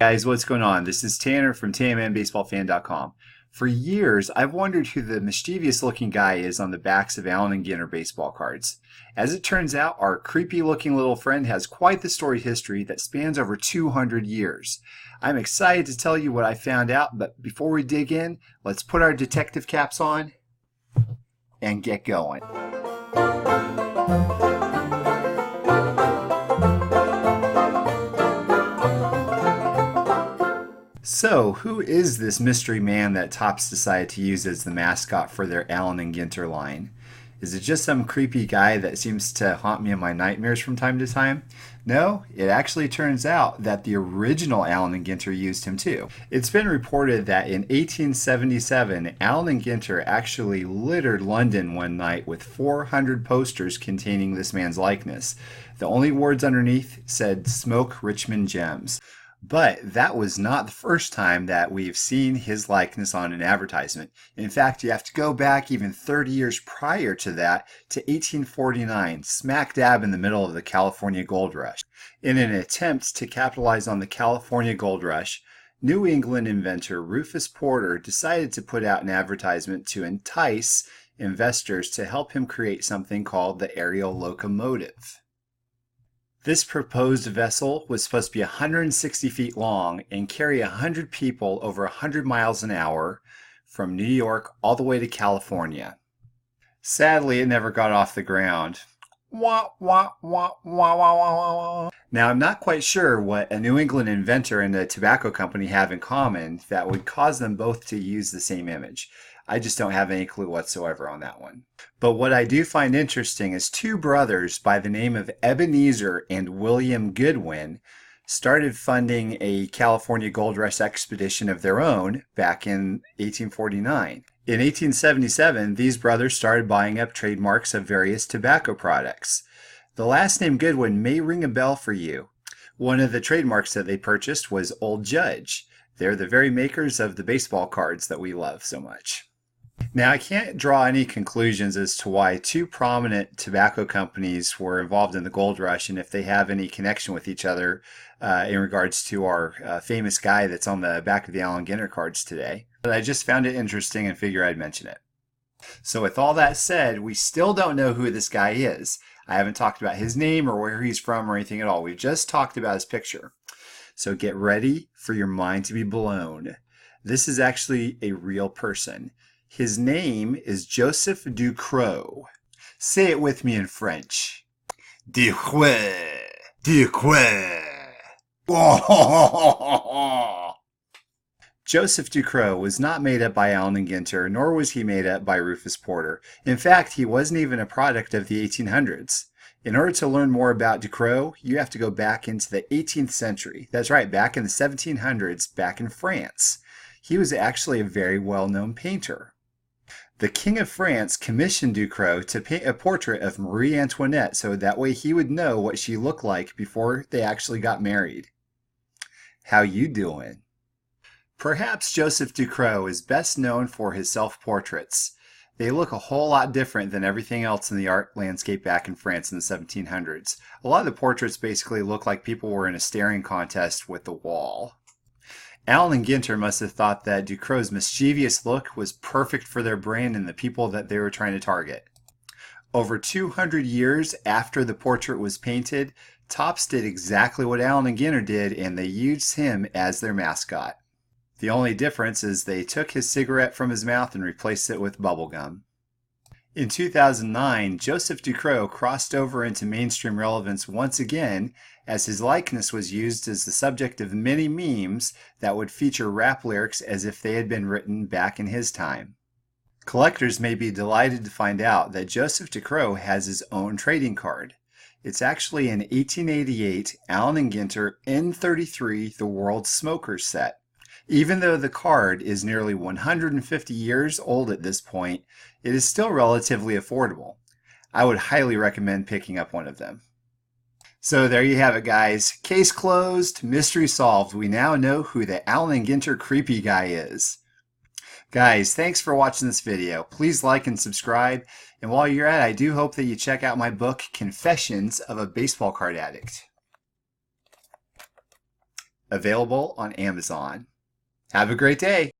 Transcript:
Guys, what's going on? This is Tanner from TMNBaseballFan.com. For years, I've wondered who the mischievous looking guy is on the backs of Allen and Ginter baseball cards. As it turns out, our creepy looking little friend has quite the storied history that spans over 200 years. I'm excited to tell you what I found out, but before we dig in, let's put our detective caps on and get going. So, who is this mystery man that Topps decided to use as the mascot for their Allen and Ginter line? Is it just some creepy guy that seems to haunt me in my nightmares from time to time? No, it actually turns out that the original Allen and Ginter used him too. It's been reported that in 1877, Allen and Ginter actually littered London one night with 400 posters containing this man's likeness. The only words underneath said, "Smoke Richmond Gems." But that was not the first time that we've seen his likeness on an advertisement. In fact, you have to go back even 30 years prior to that to 1849, smack dab in the middle of the California Gold Rush. In an attempt to capitalize on the California Gold Rush, New England inventor Rufus Porter decided to put out an advertisement to entice investors to help him create something called the aerial locomotive. This proposed vessel was supposed to be 160 feet long and carry 100 people over 100 miles an hour from New York all the way to California. Sadly, it never got off the ground. Wah, wah, wah, wah, wah, wah, wah. Now, I'm not quite sure what a New England inventor and a tobacco company have in common that would cause them both to use the same image. I just don't have any clue whatsoever on that one. But what I do find interesting is two brothers by the name of Ebenezer and William Goodwin started funding a California Gold Rush expedition of their own back in 1849. In 1877, these brothers started buying up trademarks of various tobacco products. The last name Goodwin may ring a bell for you. One of the trademarks that they purchased was Old Judge. They're the very makers of the baseball cards that we love so much. Now, I can't draw any conclusions as to why two prominent tobacco companies were involved in the gold rush and if they have any connection with each other in regards to our famous guy that's on the back of the Allen Ginter cards today. But I just found it interesting and figure I'd mention it. So with all that said, we still don't know who this guy is. I haven't talked about his name or where he's from or anything at all. We've just talked about his picture. So get ready for your mind to be blown. This is actually a real person. His name is Joseph Ducrot. Say it with me in French. Ducrot. Ducrot. Joseph Ducrot was not made up by Allen and Ginter, nor was he made up by Rufus Porter. In fact, he wasn't even a product of the 1800s. In order to learn more about Ducrot, you have to go back into the 18th century. That's right, back in the 1700s, back in France. He was actually a very well-known painter. The King of France commissioned Ducrot to paint a portrait of Marie Antoinette so that way he would know what she looked like before they actually got married. How you doing? Perhaps Joseph Ducrot is best known for his self-portraits. They look a whole lot different than everything else in the art landscape back in France in the 1700s. A lot of the portraits basically look like people were in a staring contest with the wall. Allen and Ginter must have thought that Ducrot's mischievous look was perfect for their brand and the people that they were trying to target. Over 200 years after the portrait was painted, Topps did exactly what Allen and Ginter did, and they used him as their mascot. The only difference is they took his cigarette from his mouth and replaced it with bubble gum. In 2009, Joseph Ducrot crossed over into mainstream relevance once again as his likeness was used as the subject of many memes that would feature rap lyrics as if they had been written back in his time. Collectors may be delighted to find out that Joseph Ducrot has his own trading card. It's actually an 1888 Allen and Ginter N33 The World Smokers set. Even though the card is nearly 150 years old at this point, it is still relatively affordable. I would highly recommend picking up one of them. So there you have it, guys. Case closed, mystery solved. We now know who the Allen and Ginter creepy guy is. Guys, thanks for watching this video. Please like and subscribe. And while you're at it, I do hope that you check out my book, Confessions of a Baseball Card Addict. available on Amazon. Have a great day.